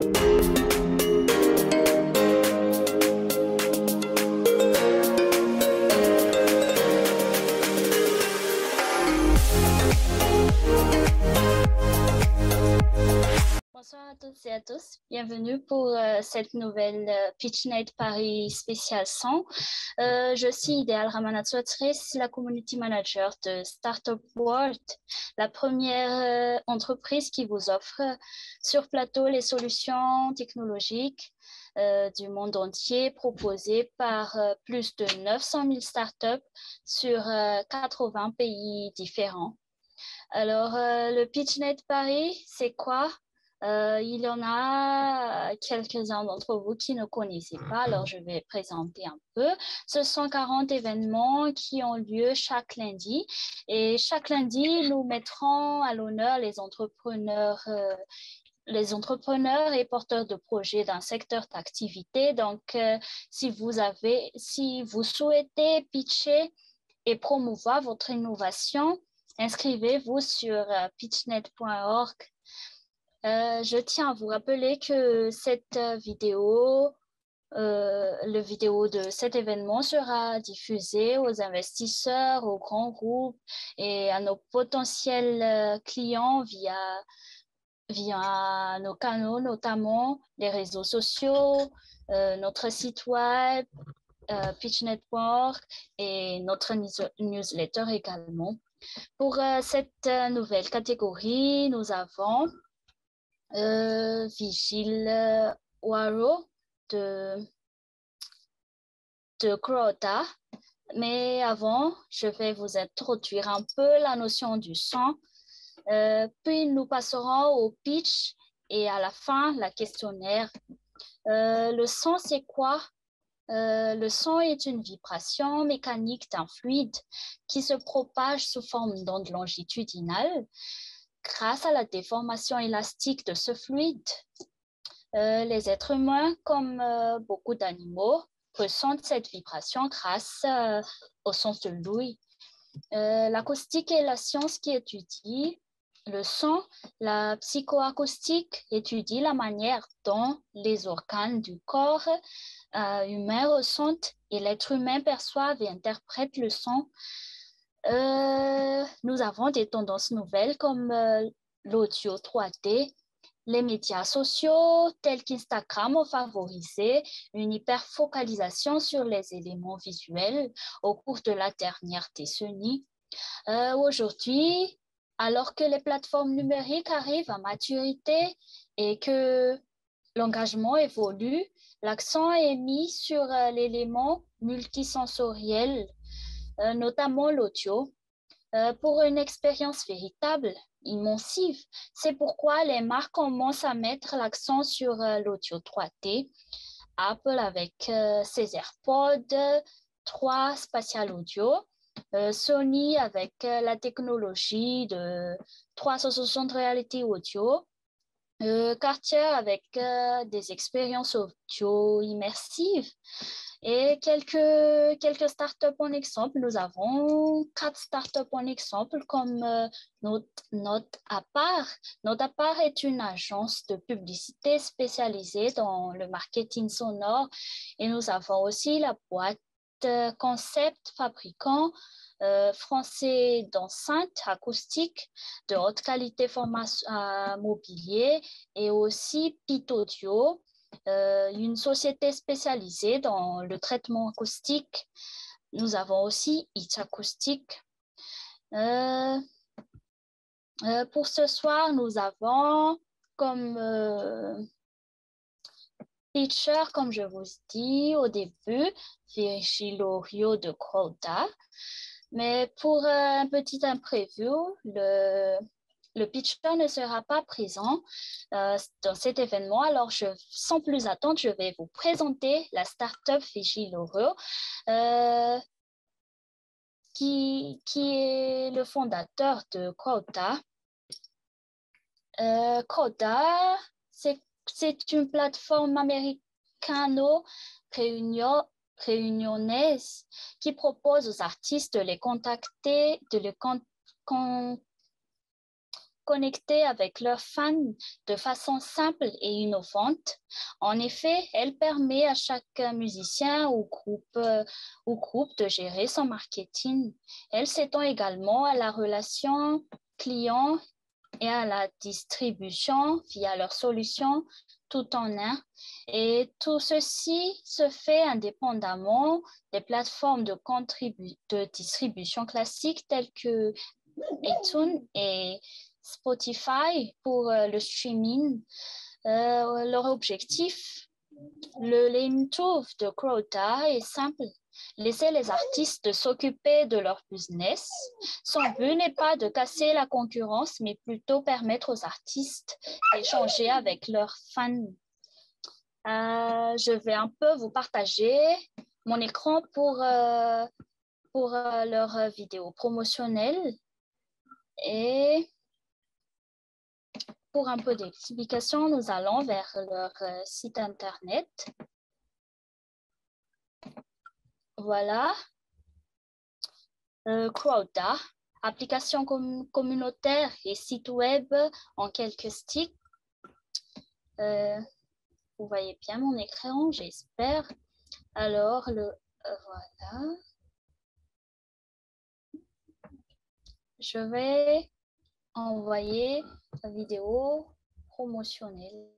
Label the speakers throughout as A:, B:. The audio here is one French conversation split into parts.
A: Bonsoir à toutes et à tous. Bienvenue pour cette nouvelle PitchNet Paris spécial 100. Je suis Idéal Ramanatsouatris, la Community Manager de Startup World, la première entreprise qui vous offre sur plateau les solutions technologiques du monde entier proposées par plus de 900 000 startups sur 80 pays différents. Alors, le PitchNet Paris, c'est quoi? Il y en a quelques-uns d'entre vous qui ne connaissaient pas, alors je vais présenter un peu. Ce sont 40 événements qui ont lieu chaque lundi et chaque lundi, nous mettrons à l'honneur les entrepreneurs et porteurs de projets d'un secteur d'activité. Donc, si vous souhaitez pitcher et promouvoir votre innovation, inscrivez-vous sur pitchnet.org. Je tiens à vous rappeler que cette vidéo, le vidéo de cet événement sera diffusé aux investisseurs, aux grands groupes et à nos potentiels clients via nos canaux, notamment les réseaux sociaux, notre site web, pitchnet.org et notre newsletter également. Pour cette nouvelle catégorie, nous avons Vigile Waro de Crota. Mais avant, je vais vous introduire un peu la notion du son. Puis nous passerons au pitch et à la fin, la questionnaire. Le son, c'est quoi? Le son est une vibration mécanique d'un fluide qui se propage sous forme d'onde longitudinale. Grâce à la déformation élastique de ce fluide, les êtres humains, comme beaucoup d'animaux, ressentent cette vibration grâce au sens de l'ouïe. L'acoustique est la science qui étudie le son. La psychoacoustique étudie la manière dont les organes du corps humain ressentent et l'être humain perçoit et interprète le son. Nous avons des tendances nouvelles comme l'audio 3D. Les médias sociaux tels qu'Instagram ont favorisé une hyperfocalisation sur les éléments visuels au cours de la dernière décennie. Aujourd'hui, alors que les plateformes numériques arrivent à maturité et que l'engagement évolue, l'accent est mis sur l'élément multisensoriel, notamment l'audio, pour une expérience véritable, immersive. C'est pourquoi les marques commencent à mettre l'accent sur l'audio 3D. Apple avec ses AirPods 3 Spatial Audio, Sony avec la technologie de 360 Reality Audio, Cartier avec des expériences audio immersives et quelques startups en exemple. Nous avons 4 startups en exemple comme Note-à-part. Note-à-part est une agence de publicité spécialisée dans le marketing sonore et nous avons aussi la boîte Concept fabricant français d'enceintes acoustiques de haute qualité format mobilier et aussi Pit Audio, une société spécialisée dans le traitement acoustique. Nous avons aussi Itch Acoustique. Pour ce soir, nous avons comme pitcher, comme je vous dis au début, Virgilio de Crota. Mais pour un petit imprévu, le pitcher ne sera pas présent dans cet événement. Alors, sans plus attendre, je vais vous présenter la startup Vigilio, qui est le fondateur de Crota. Crota, c'est une plateforme américano-réunionnaise qui propose aux artistes de les contacter, connecter avec leurs fans de façon simple et innovante. En effet, elle permet à chaque musicien ou groupe de gérer son marketing. Elle s'étend également à la relation client et à la distribution via leurs solutions tout en un. Et tout ceci se fait indépendamment des plateformes de distribution classiques telles que iTunes et Spotify pour le streaming. Leur objectif, le lane tour de Crowdta est simple. Laisser les artistes s'occuper de leur business. Son but n'est pas de casser la concurrence, mais plutôt permettre aux artistes d'échanger avec leurs fans. Je vais un peu vous partager mon écran pour leur vidéo promotionnelle et pour un peu d'explication, nous allons vers leur site internet. Voilà. Crowdta, application communautaire et site web en quelques sticks. Vous voyez bien mon écran, j'espère. Alors, voilà. Je vais envoyer la vidéo promotionnelle.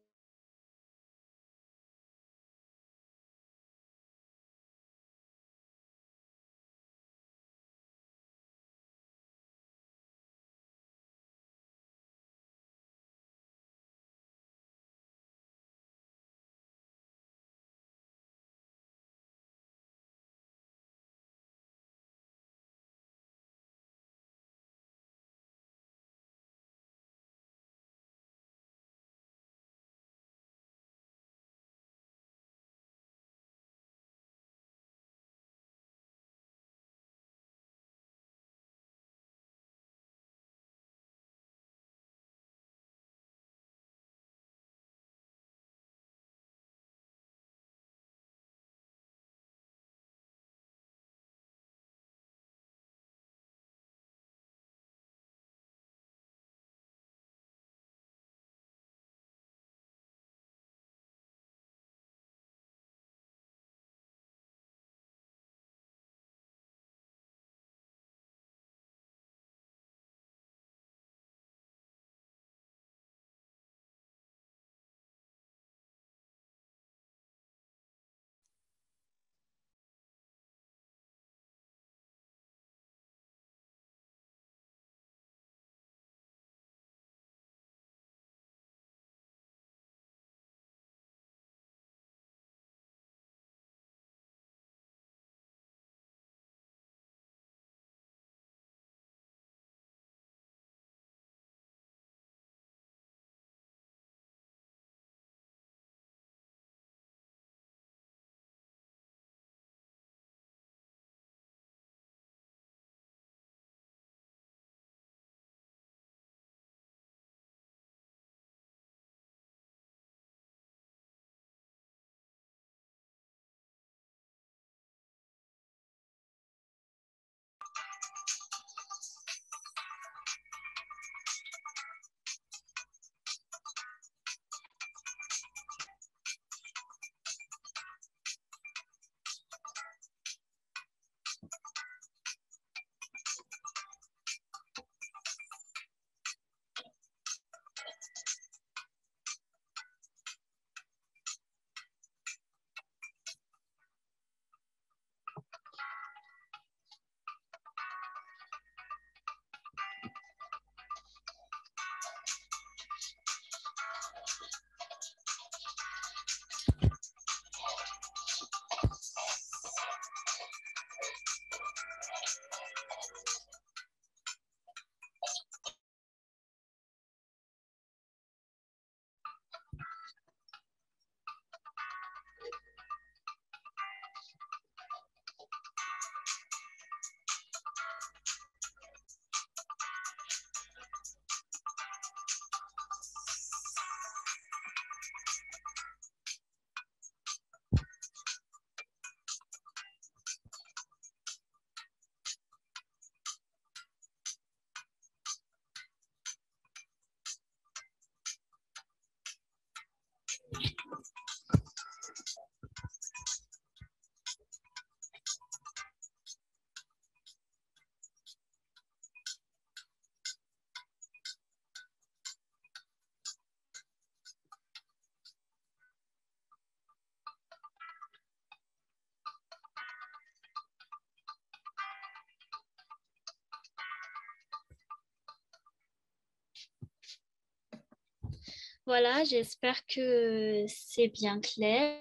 A: Voilà, j'espère que c'est bien clair.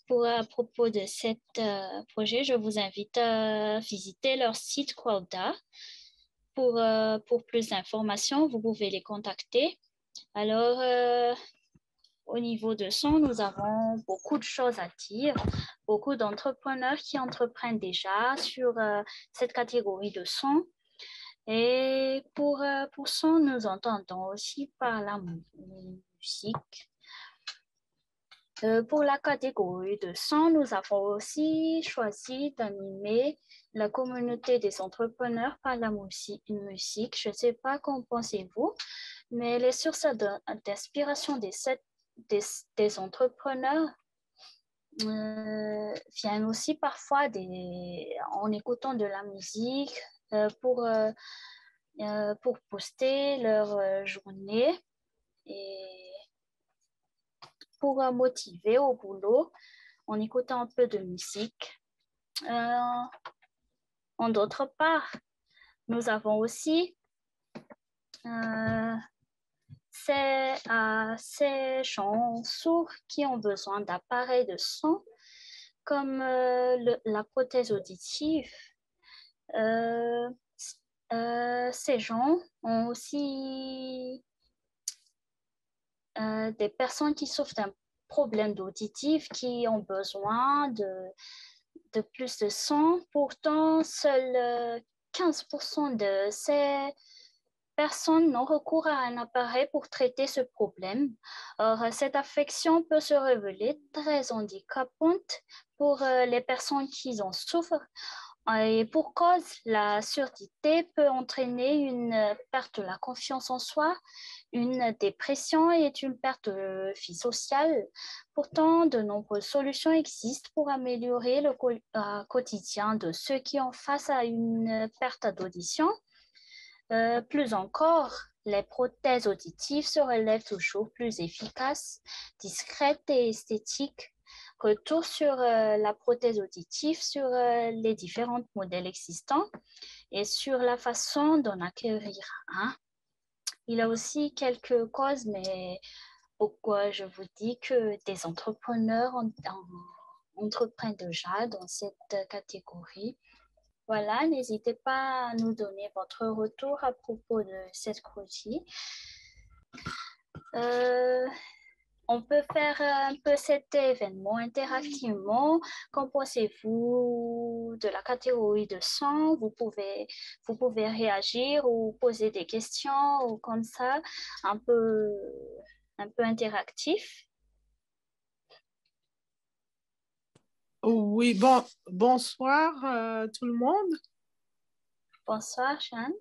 A: À propos de cet projet, je vous invite à visiter leur site Qualda. Pour plus d'informations, vous pouvez les contacter. Alors, au niveau de son, nous avons beaucoup de choses à dire, beaucoup d'entrepreneurs qui entreprennent déjà sur cette catégorie de son. Et pour son, nous entendons aussi par la musique. Pour la catégorie de son, nous avons aussi choisi d'animer la communauté des entrepreneurs par la musique. Je ne sais pas qu'en pensez-vous, mais les sources d'inspiration des entrepreneurs viennent aussi parfois en écoutant de la musique pour booster leur journée et pour motiver au boulot en écoutant un peu de musique. En d'autre part, nous avons aussi ces gens sourds qui ont besoin d'appareils de son comme la prothèse auditive. Ces gens ont aussi des personnes qui souffrent d'un problème d'auditif qui ont besoin de plus de son. Pourtant, seuls 15% de ces personnes n'ont recours à un appareil pour traiter ce problème. Or, cette affection peut se révéler très handicapante pour les personnes qui en souffrent. Et pour cause, la surdité peut entraîner une perte de la confiance en soi, une dépression et une perte de vie sociale. Pourtant, de nombreuses solutions existent pour améliorer le quotidien de ceux qui ont face à une perte d'audition. Plus encore, les prothèses auditives se relèvent toujours plus efficaces, discrètes et esthétiques. Retour sur la prothèse auditive, sur les différents modèles existants et sur la façon d'en acquérir un. Il y a aussi quelques causes, mais pourquoi je vous dis que des entrepreneurs entreprennent déjà dans cette catégorie. Voilà, n'hésitez pas à nous donner votre retour à propos de cette projet. On peut faire un peu cet événement interactivement. Qu'en pensez-vous de la catégorie de son? Vous pouvez réagir ou poser des questions ou comme ça, un peu, un peu interactif.
B: Oui, bonsoir tout le monde.
A: Bonsoir, Jeanne.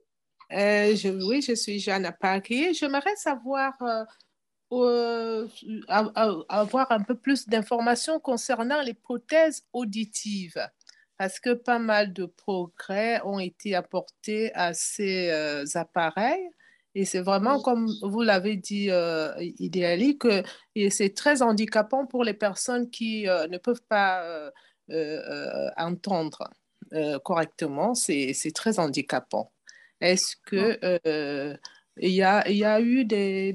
B: Oui, je suis Jeanne à Paris. J'aimerais savoir, avoir un peu plus d'informations concernant les prothèses auditives, parce que pas mal de progrès ont été apportés à ces appareils. Et c'est vraiment,
A: Oui,
B: comme vous l'avez dit, Idéali, que et c'est très handicapant pour les personnes qui ne peuvent pas entendre correctement. C'est très handicapant. Est-ce
A: bon.
B: que il y a eu des...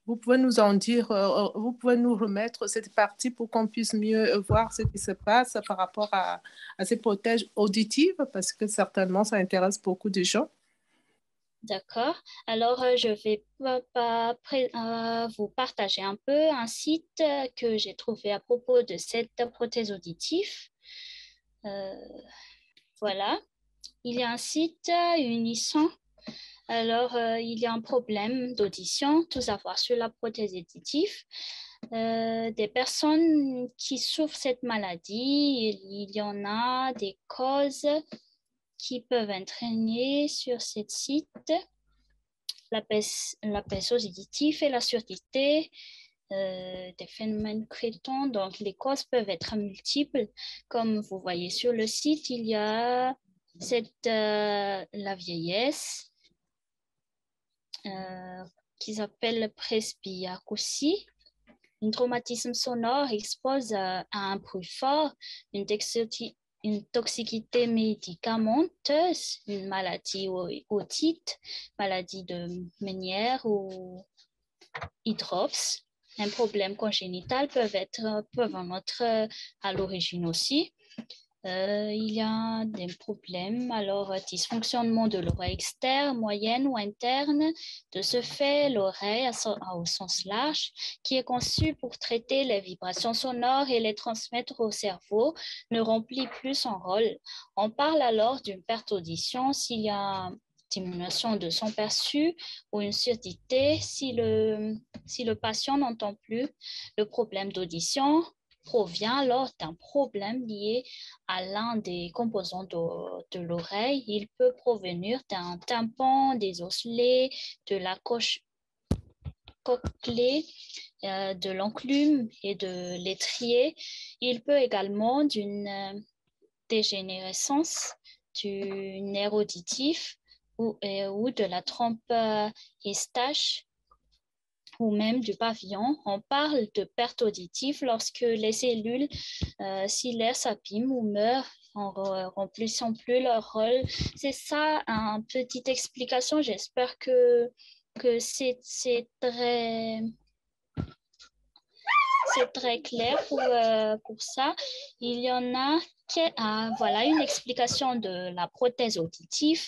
B: Vous pouvez nous en dire, vous pouvez nous remettre cette partie pour qu'on puisse mieux voir ce qui se passe par rapport à ces protèges auditives, parce que certainement ça intéresse beaucoup de gens.
A: D'accord. Alors, je vais vous partager un peu un site que j'ai trouvé à propos de cette prothèse auditive. Euh, voilà. Il y a un site Unisson. Alors, il y a un problème d'audition, tout savoir sur la prothèse auditive. Des personnes qui souffrent cette maladie, il y en a des causes qui peuvent entraîner sur ce site. La baisse auditive et la surdité, des phénomènes crétons. Donc, les causes peuvent être multiples. Comme vous voyez sur le site, il y a la vieillesse qui s'appelle presbyacousie. Un traumatisme sonore expose à un bruit fort, une toxicité médicamenteuse, une maladie otite, maladie de Menière ou hydrops, un problème congénital peuvent en être à l'origine aussi. Il y a des problèmes, alors dysfonctionnement de l'oreille externe, moyenne ou interne. De ce fait, l'oreille au sens large, qui est conçue pour traiter les vibrations sonores et les transmettre au cerveau, ne remplit plus son rôle. On parle alors d'une perte d'audition s'il y a diminution de son perçu ou une surdité si le patient n'entend plus. Le problème d'audition provient alors d'un problème lié à l'un des composants de l'oreille. Il peut provenir d'un tympan, des osselets, de la cochlée, de l'enclume et de l'étrier. Il peut également d'une dégénérescence du nerf auditif ou de la trompe Eustache ou même du pavillon. On parle de perte auditive lorsque les cellules cilaires s'abîment ou meurent en remplissant plus leur rôle. C'est ça, une petite explication. J'espère que c'est très clair pour ça. Il y en a voilà une explication de la prothèse auditive.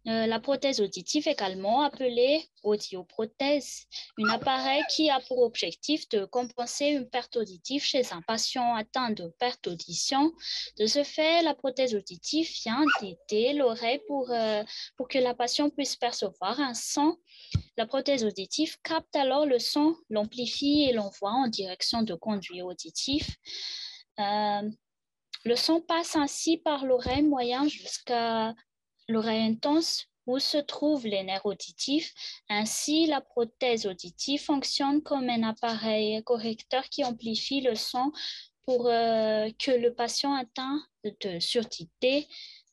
A: La prothèse auditive, également appelée audioprothèse, un appareil qui a pour objectif de compenser une perte auditive chez un patient atteint de perte d'audition. De ce fait, la prothèse auditive vient d'aider l'oreille pour que la patiente puisse percevoir un son. La prothèse auditive capte alors le son, l'amplifie et l'envoie en direction de conduit auditif. Le son passe ainsi par l'oreille moyenne jusqu'à l'oreille intense où se trouvent les nerfs auditifs. Ainsi, la prothèse auditive fonctionne comme un appareil correcteur qui amplifie le son pour que le patient atteint de surdité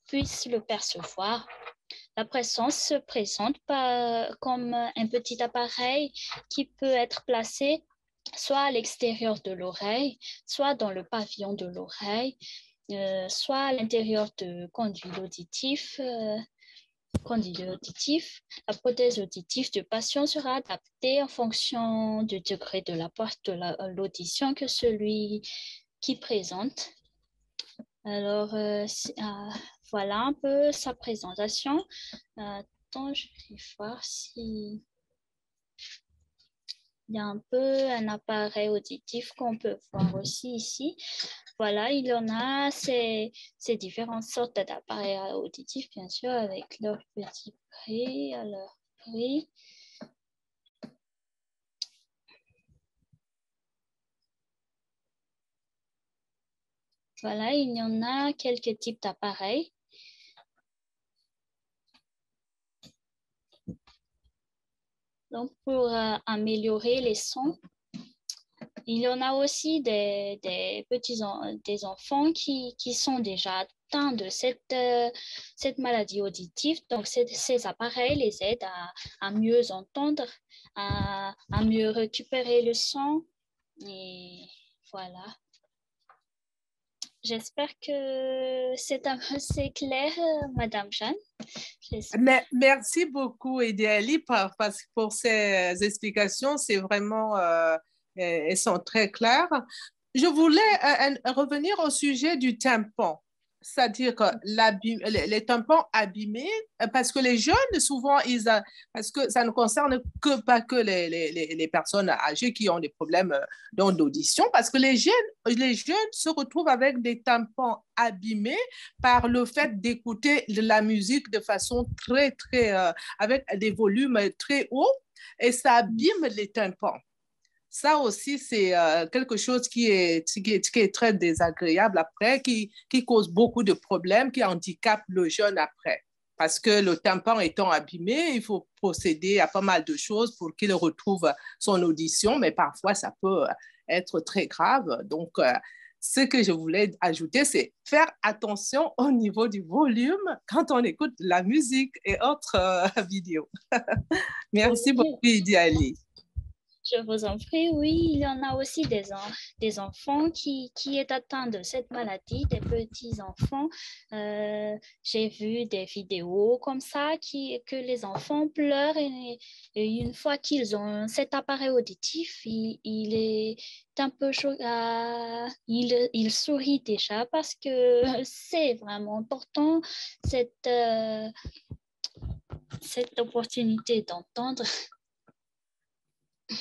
A: puisse le percevoir. La présence se présente comme un petit appareil qui peut être placé soit à l'extérieur de l'oreille, soit dans le pavillon de l'oreille, soit à l'intérieur de conduit auditif. La prothèse auditive du patient sera adaptée en fonction du degré de la perte de l'audition que celui qui présente. Alors, voilà un peu sa présentation. Attends, je vais voir si il y a un peu un appareil auditif qu'on peut voir aussi ici. Voilà, il y en a ces différentes sortes d'appareils auditifs, bien sûr, avec leur petit prix, leur prix. Voilà, il y en a quelques types d'appareils. Donc, pour améliorer les sons, il y en a aussi des enfants qui sont déjà atteints de cette maladie auditive. Donc, ces appareils les aident à mieux entendre, à mieux récupérer le son. Et voilà. J'espère que c'est assez clair, Madame Jeanne.
B: Merci beaucoup, Idéali, pour ces explications. C'est vraiment, elles sont très claires. Je voulais revenir au sujet du tympan, c'est-à-dire que les tympans abîmés, parce que les jeunes, souvent, parce que ça ne concerne pas que les personnes âgées qui ont des problèmes d'audition, parce que les jeunes se retrouvent avec des tympans abîmés par le fait d'écouter de la musique de façon très, très, avec des volumes très hauts, et ça abîme les tympans. Ça aussi, c'est quelque chose qui est très désagréable après, qui cause beaucoup de problèmes, qui handicape le jeune après. Parce que le tympan étant abîmé, il faut procéder à pas mal de choses pour qu'il retrouve son audition, mais parfois, ça peut être très grave. Donc, ce que je voulais ajouter, c'est faire attention au niveau du volume quand on écoute la musique et autres vidéos. Merci beaucoup, Idiali.
A: Je vous en prie, oui, il y en a aussi des enfants qui est atteint de cette maladie, des petits-enfants. J'ai vu des vidéos comme ça que les enfants pleurent et une fois qu'ils ont cet appareil auditif, il est un peu chaud, il sourit déjà parce que c'est vraiment important cette opportunité d'entendre.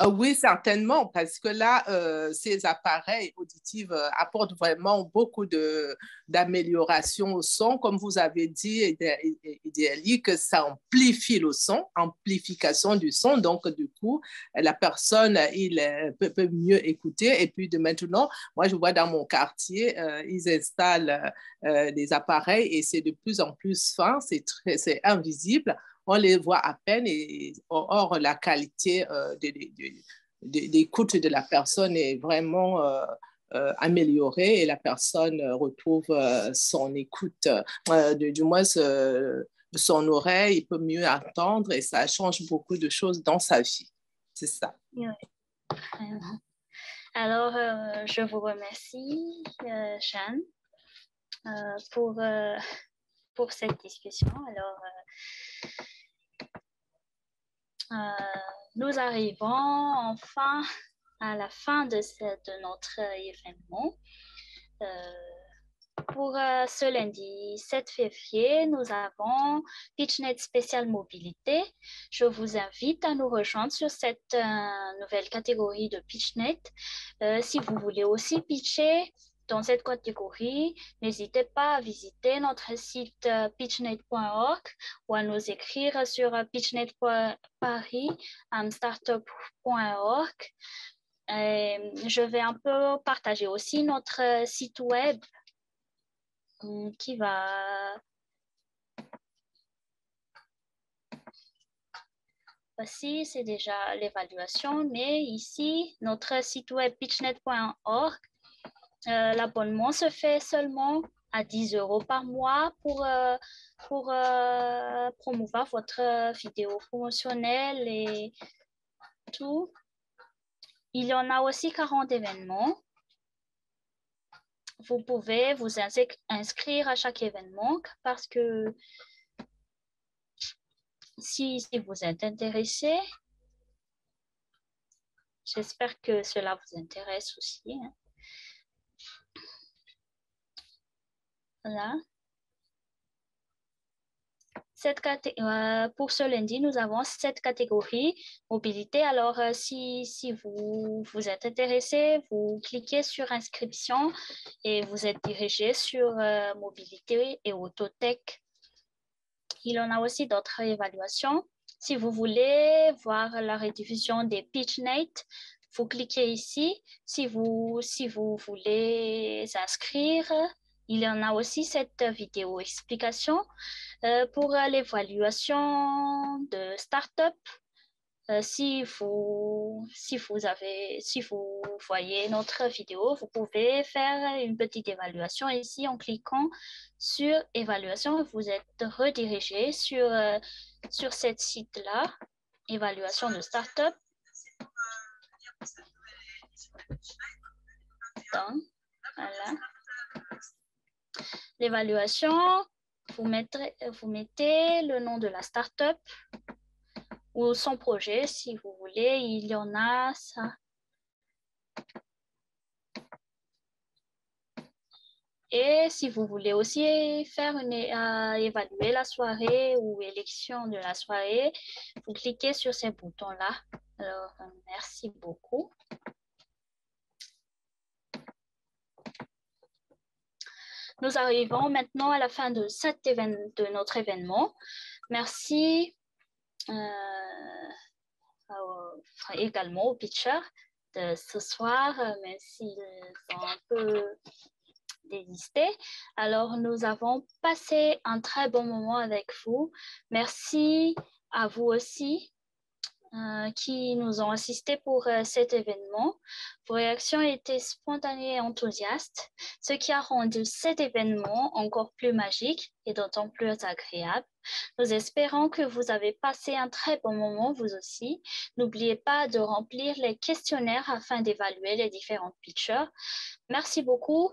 B: Oui, certainement, parce que là, ces appareils auditifs apportent vraiment beaucoup d'améliorations au son. Comme vous avez dit, Idéalie, que ça amplifie le son, amplification du son. Donc, du coup, la personne, peut mieux écouter. Et puis, de maintenant, moi, je vois dans mon quartier, ils installent des appareils et c'est de plus en plus fin, c'est invisible, on les voit à peine et or la qualité d'écoute de la personne est vraiment améliorée et la personne retrouve son écoute, du moins son oreille, il peut mieux entendre et ça change beaucoup de choses dans sa vie. C'est ça.
A: Oui, alors, je vous remercie, Jeanne, pour cette discussion. Alors, nous arrivons enfin à la fin de notre événement. Pour ce lundi 7 février, nous avons PitchNet spécial mobilité. Je vous invite à nous rejoindre sur cette nouvelle catégorie de PitchNet. Si vous voulez aussi pitcher dans cette catégorie, n'hésitez pas à visiter notre site pitchnet.org ou à nous écrire sur pitchnet.paris@startup.org. Je vais un peu partager aussi notre site web qui va voici, c'est déjà l'évaluation, mais ici, notre site web pitchnet.org, l'abonnement se fait seulement à 10 € par mois pour promouvoir votre vidéo promotionnelle et tout. Il y en a aussi 40 événements. Vous pouvez vous inscrire à chaque événement parce que si vous êtes intéressé, j'espère que cela vous intéresse aussi. Hein. Voilà. Pour ce lundi, nous avons cette catégorie mobilité. Alors, si vous êtes intéressé, vous cliquez sur inscription et vous êtes dirigé sur mobilité et autotech. Il y en a aussi d'autres évaluations. Si vous voulez voir la rediffusion des PitchNet, vous cliquez ici. Si vous voulez inscrire, il y en a aussi cette vidéo explication pour l'évaluation de start-up. Si vous voyez notre vidéo, vous pouvez faire une petite évaluation ici en cliquant sur évaluation. Vous êtes redirigé sur cette site-là, évaluation de start-up. Donc, voilà. L'évaluation, vous mettez le nom de la start-up ou son projet, si vous voulez, il y en a ça. Et si vous voulez aussi faire évaluer la soirée ou élection de la soirée, vous cliquez sur ces boutons-là. Alors, merci beaucoup. Nous arrivons maintenant à la fin de notre événement. Merci également aux pitchers de ce soir, même s'ils ont un peu désisté. Alors, nous avons passé un très bon moment avec vous. Merci à vous aussi qui nous ont assistés pour cet événement. Vos réactions étaient spontanées et enthousiastes, ce qui a rendu cet événement encore plus magique et d'autant plus agréable. Nous espérons que vous avez passé un très bon moment, vous aussi. N'oubliez pas de remplir les questionnaires afin d'évaluer les différentes pictures. Merci beaucoup.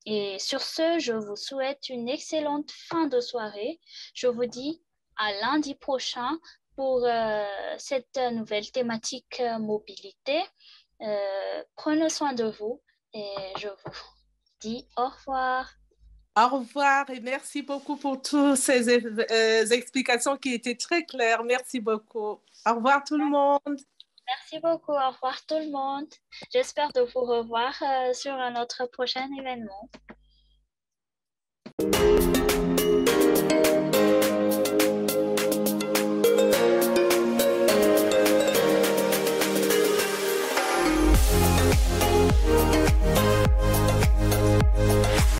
A: Et sur ce, je vous souhaite une excellente fin de soirée. Je vous dis à lundi prochain pour cette nouvelle thématique mobilité. Prenez soin de vous et je vous dis au revoir.
B: Au revoir et merci beaucoup pour toutes ces explications qui étaient très claires. Merci beaucoup. Au revoir tout le monde.
A: Merci beaucoup. Au revoir tout le monde. J'espère de vous revoir sur notre prochain événement.